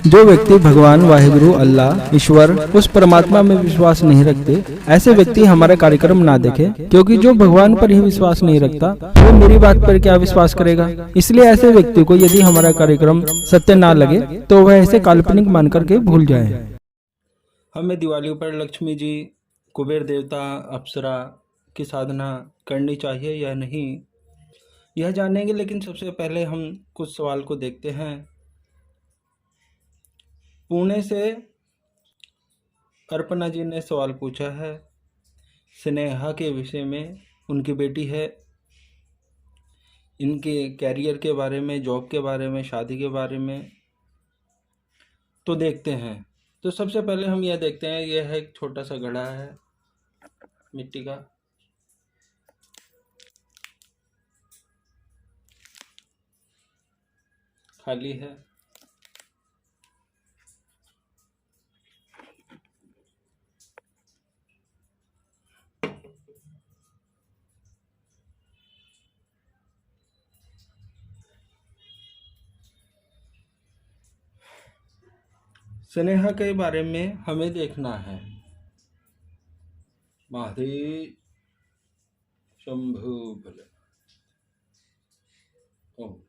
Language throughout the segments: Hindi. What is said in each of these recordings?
जो व्यक्ति भगवान वाहिगुरु अल्लाह ईश्वर उस परमात्मा में विश्वास नहीं रखते, ऐसे व्यक्ति हमारा कार्यक्रम ना देखे, क्योंकि जो भगवान पर ही विश्वास नहीं रखता वो मेरी बात पर क्या विश्वास करेगा। इसलिए ऐसे व्यक्ति को यदि हमारा कार्यक्रम सत्य ना लगे तो वह इसे काल्पनिक मान करके भूल जाए। हमें दिवाली पर लक्ष्मी जी, कुबेर देवता, अप्सरा की साधना करनी चाहिए या नहीं, यह जानेंगे। लेकिन सबसे पहले हम कुछ सवाल को देखते हैं। पुणे से अर्पणा जी ने सवाल पूछा है स्नेहा के विषय में। उनकी बेटी है, इनके कैरियर के बारे में, जॉब के बारे में, शादी के बारे में तो देखते हैं। तो सबसे पहले हम यह देखते हैं, यह है एक छोटा सा घड़ा है मिट्टी का। खाली है। स्नेहा के बारे में हमें देखना है। महादेव शंभु भले। ओम।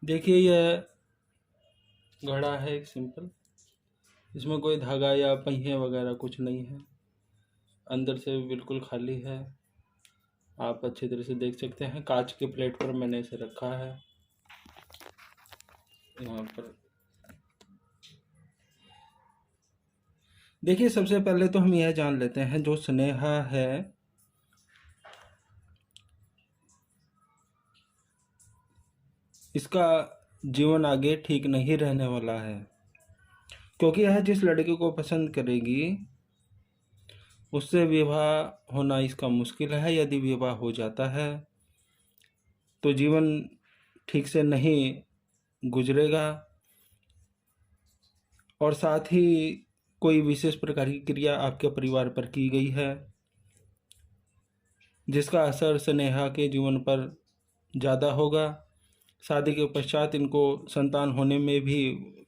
देखिए, यह घड़ा है एक सिंपल, इसमें कोई धागा या पहिए वगैरह कुछ नहीं है, अंदर से बिल्कुल खाली है। आप अच्छी तरह से देख सकते हैं। कांच के प्लेट पर मैंने इसे रखा है। यहाँ पर देखिए, सबसे पहले तो हम यह जान लेते हैं, जो स्नेहा है इसका जीवन आगे ठीक नहीं रहने वाला है, क्योंकि यह जिस लड़के को पसंद करेगी उससे विवाह होना इसका मुश्किल है। यदि विवाह हो जाता है तो जीवन ठीक से नहीं गुजरेगा, और साथ ही कोई विशेष प्रकार की क्रिया आपके परिवार पर की गई है जिसका असर स्नेहा के जीवन पर ज़्यादा होगा। शादी के पश्चात इनको संतान होने में भी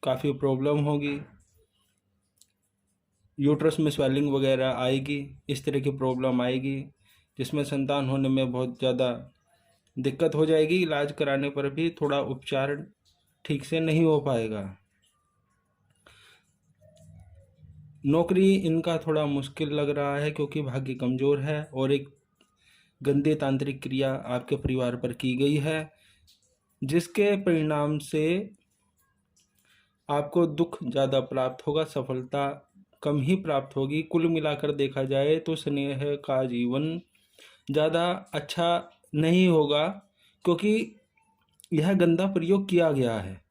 काफ़ी प्रॉब्लम होगी, यूट्रस में स्वेलिंग वगैरह आएगी, इस तरह की प्रॉब्लम आएगी जिसमें संतान होने में बहुत ज़्यादा दिक्कत हो जाएगी। इलाज कराने पर भी थोड़ा उपचार ठीक से नहीं हो पाएगा। नौकरी इनका थोड़ा मुश्किल लग रहा है क्योंकि भाग्य कमज़ोर है और एक गंदे तांत्रिक क्रिया आपके परिवार पर की गई है, जिसके परिणाम से आपको दुख ज़्यादा प्राप्त होगा, सफलता कम ही प्राप्त होगी। कुल मिलाकर देखा जाए तो स्नेह का जीवन ज़्यादा अच्छा नहीं होगा, क्योंकि यह गंदा प्रयोग किया गया है।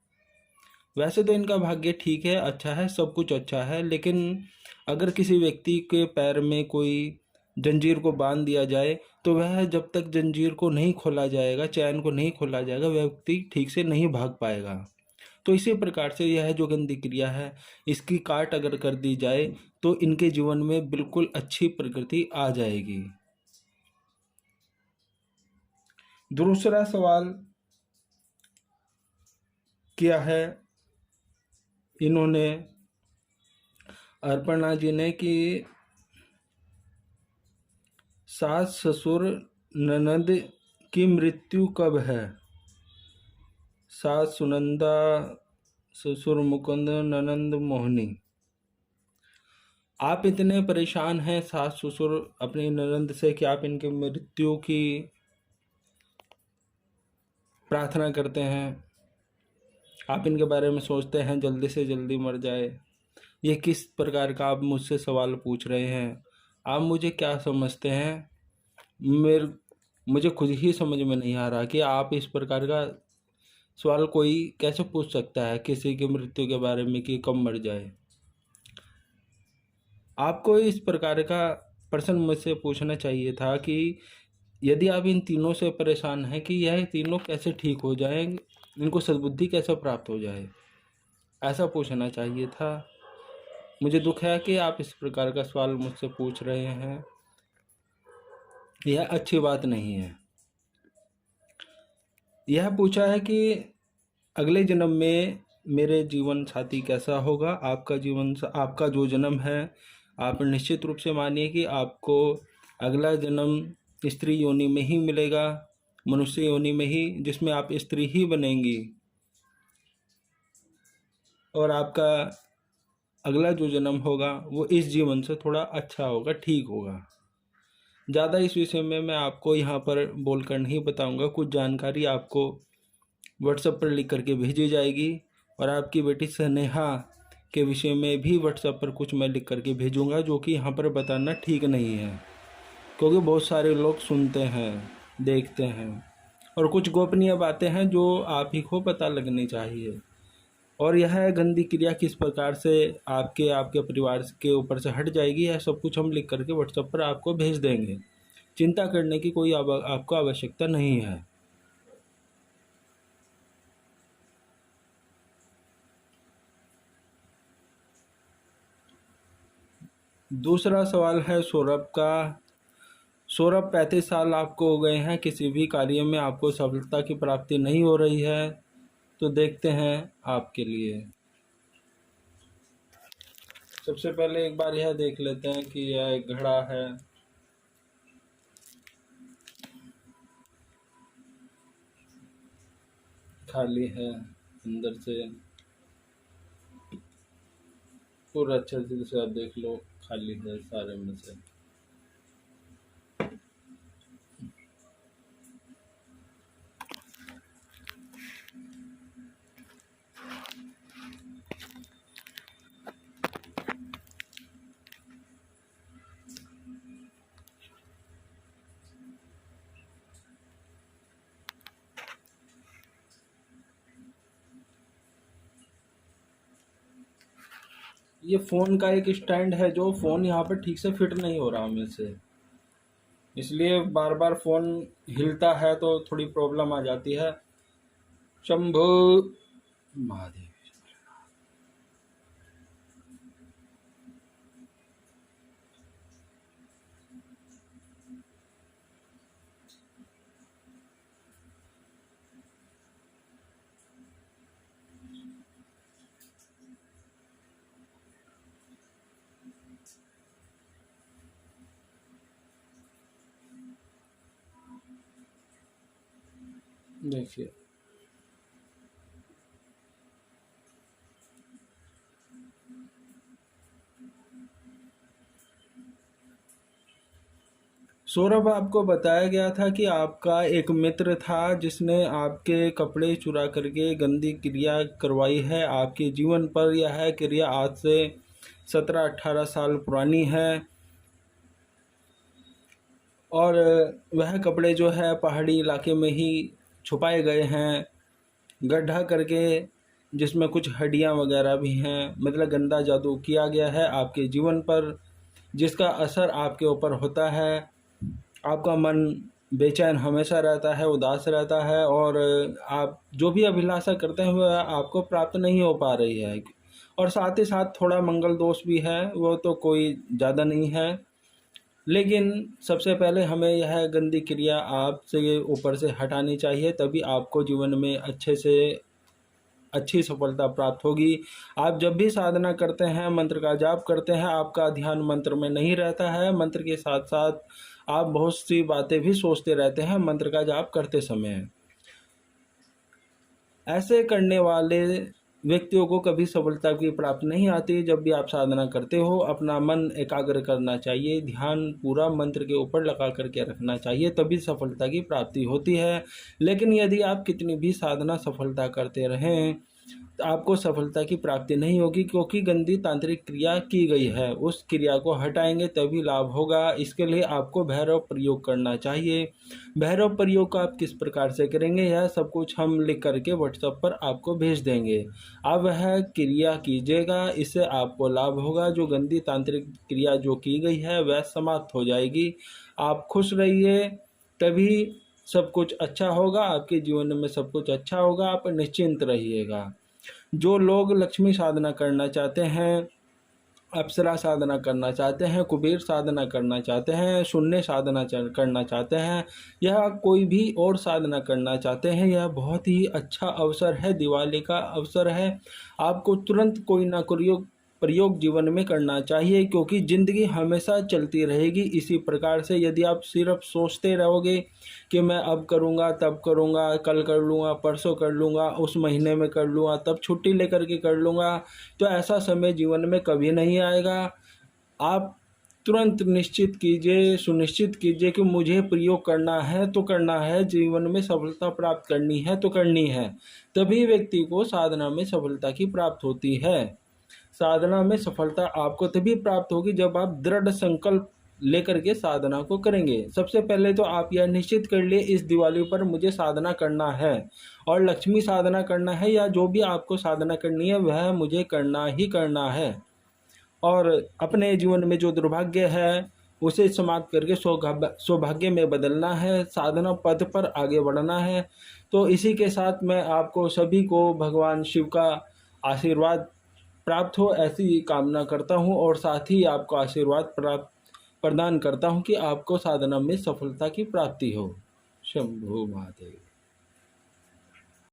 वैसे तो इनका भाग्य ठीक है, अच्छा है, सब कुछ अच्छा है, लेकिन अगर किसी व्यक्ति के पैर में कोई जंजीर को बांध दिया जाए तो वह जब तक जंजीर को नहीं खोला जाएगा, चैन को नहीं खोला जाएगा, वह व्यक्ति ठीक से नहीं भाग पाएगा। तो इसी प्रकार से यह जो गंदी क्रिया है, इसकी काट अगर कर दी जाए तो इनके जीवन में बिल्कुल अच्छी प्रगति आ जाएगी। दूसरा सवाल किया है इन्होंने, अर्पणा जी ने, कि सास ससुर ननद की मृत्यु कब है। सास सुनंदा, ससुर मुकुंद, ननंद मोहिनी। आप इतने परेशान हैं सास ससुर अपनी ननंद से कि आप इनकी मृत्यु की प्रार्थना करते हैं, आप इनके बारे में सोचते हैं जल्दी से जल्दी मर जाए। ये किस प्रकार का आप मुझसे सवाल पूछ रहे हैं? आप मुझे क्या समझते हैं? मुझे खुद ही समझ में नहीं आ रहा कि आप इस प्रकार का सवाल कोई कैसे पूछ सकता है किसी की मृत्यु के बारे में कि कब मर जाए। आपको इस प्रकार का प्रश्न मुझसे पूछना चाहिए था कि यदि आप इन तीनों से परेशान हैं कि यह तीनों कैसे ठीक हो जाएंगे, इनको सद्बुद्धि कैसे प्राप्त हो जाए, ऐसा पूछना चाहिए था। मुझे दुख है कि आप इस प्रकार का सवाल मुझसे पूछ रहे हैं, यह अच्छी बात नहीं है। यह पूछा है कि अगले जन्म में मेरे जीवन साथी कैसा होगा। आपका जो जन्म है, आप निश्चित रूप से मानिए कि आपको अगला जन्म स्त्री योनि में ही मिलेगा, मनुष्य योनि में ही, जिसमें आप स्त्री ही बनेंगी। और आपका अगला जो जन्म होगा वो इस जीवन से थोड़ा अच्छा होगा, ठीक होगा। ज़्यादा इस विषय में मैं आपको यहाँ पर बोलकर नहीं बताऊँगा। कुछ जानकारी आपको व्हाट्सएप पर लिख करके भेजी जाएगी, और आपकी बेटी स्नेहा के विषय में भी व्हाट्सएप पर कुछ मैं लिख करके भेजूँगा, जो कि यहाँ पर बताना ठीक नहीं है, क्योंकि बहुत सारे लोग सुनते हैं, देखते हैं, और कुछ गोपनीय बातें हैं जो आप ही को पता लगनी चाहिए। और यह गंदी क्रिया किस प्रकार से आपके परिवार के ऊपर से हट जाएगी, यह सब कुछ हम लिख करके व्हाट्सएप पर आपको भेज देंगे। चिंता करने की कोई आपको आवश्यकता नहीं है। दूसरा सवाल है सौरभ का। सौरभ, 35 साल आपको हो गए हैं, किसी भी कार्य में आपको सफलता की प्राप्ति नहीं हो रही है। तो देखते हैं आपके लिए। सबसे पहले एक बार यह देख लेते हैं कि यह एक घड़ा है, खाली है, अंदर से पूरा अच्छे से आप देख लो, खाली है सारे में से। ये फ़ोन का एक स्टैंड है, जो फ़ोन यहाँ पर ठीक से फिट नहीं हो रहा मेरे से, इसलिए बार बार फ़ोन हिलता है तो थोड़ी प्रॉब्लम आ जाती है। शंभु महादेव। देखिए, सौरभ, आपको बताया गया था कि आपका एक मित्र था जिसने आपके कपड़े चुरा करके गंदी क्रिया करवाई है आपके जीवन पर। यह क्रिया आज से 17-18 साल पुरानी है, और वह कपड़े जो है पहाड़ी इलाके में ही छुपाए गए हैं, गड्ढा करके, जिसमें कुछ हड्डियां वगैरह भी हैं। मतलब गंदा जादू किया गया है आपके जीवन पर, जिसका असर आपके ऊपर होता है। आपका मन बेचैन हमेशा रहता है, उदास रहता है, और आप जो भी अभिलाषा करते हैं वह आपको प्राप्त नहीं हो पा रही है। और साथ ही साथ थोड़ा मंगल दोष भी है, वो तो कोई ज़्यादा नहीं है। लेकिन सबसे पहले हमें यह गंदी क्रिया आपसे ऊपर से हटानी चाहिए, तभी आपको जीवन में अच्छे से अच्छी सफलता प्राप्त होगी। आप जब भी साधना करते हैं, मंत्र का जाप करते हैं, आपका ध्यान मंत्र में नहीं रहता है। मंत्र के साथ साथ आप बहुत सी बातें भी सोचते रहते हैं मंत्र का जाप करते समय। ऐसे करने वाले व्यक्तियों को कभी सफलता की प्राप्ति नहीं आती। जब भी आप साधना करते हो, अपना मन एकाग्र करना चाहिए, ध्यान पूरा मंत्र के ऊपर लगा करके रखना चाहिए, तभी सफलता की प्राप्ति होती है। लेकिन यदि आप कितनी भी साधना सफलता करते रहें, आपको सफलता की प्राप्ति नहीं होगी, क्योंकि गंदी तांत्रिक क्रिया की गई है। उस क्रिया को हटाएंगे तभी लाभ होगा। इसके लिए आपको भैरव प्रयोग करना चाहिए। भैरव प्रयोग को आप किस प्रकार से करेंगे, यह सब कुछ हम लिख करके व्हाट्सएप पर आपको भेज देंगे। आप वह क्रिया कीजिएगा, इससे आपको लाभ होगा। जो गंदी तांत्रिक क्रिया जो की गई है वह समाप्त हो जाएगी। आप खुश रहिए, तभी सब कुछ अच्छा होगा। आपके जीवन में सब कुछ अच्छा होगा। आप निश्चिंत रहिएगा। जो लोग लक्ष्मी साधना करना चाहते हैं, अप्सरा साधना करना चाहते हैं, कुबेर साधना करना चाहते हैं, शून्य साधना करना चाहते हैं, या कोई भी और साधना करना चाहते हैं, यह बहुत ही अच्छा अवसर है, दिवाली का अवसर है। आपको तुरंत कोई ना कोई प्रयोग जीवन में करना चाहिए, क्योंकि ज़िंदगी हमेशा चलती रहेगी इसी प्रकार से। यदि आप सिर्फ सोचते रहोगे कि मैं अब करूँगा, तब करूँगा, कल कर लूँगा, परसों कर लूँगा, उस महीने में कर लूँगा, तब छुट्टी लेकर के कर लूँगा, तो ऐसा समय जीवन में कभी नहीं आएगा। आप तुरंत निश्चित कीजिए, सुनिश्चित कीजिए कि मुझे प्रयोग करना है तो करना है, जीवन में सफलता प्राप्त करनी है तो करनी है। तभी व्यक्ति को साधना में सफलता की प्राप्त होती है। साधना में सफलता आपको तभी प्राप्त होगी जब आप दृढ़ संकल्प लेकर के साधना को करेंगे। सबसे पहले तो आप यह निश्चित कर लिए इस दिवाली पर मुझे साधना करना है, और लक्ष्मी साधना करना है, या जो भी आपको साधना करनी है वह मुझे करना ही करना है। और अपने जीवन में जो दुर्भाग्य है उसे समाप्त करके सौभाग्य में बदलना है, साधना पथ पर आगे बढ़ना है। तो इसी के साथ मैं आपको सभी को भगवान शिव का आशीर्वाद प्राप्त हो, ऐसी कामना करता हूँ, और साथ ही आपको आशीर्वाद प्रदान करता हूँ कि आपको साधना में सफलता की प्राप्ति हो। शंभु महादेव।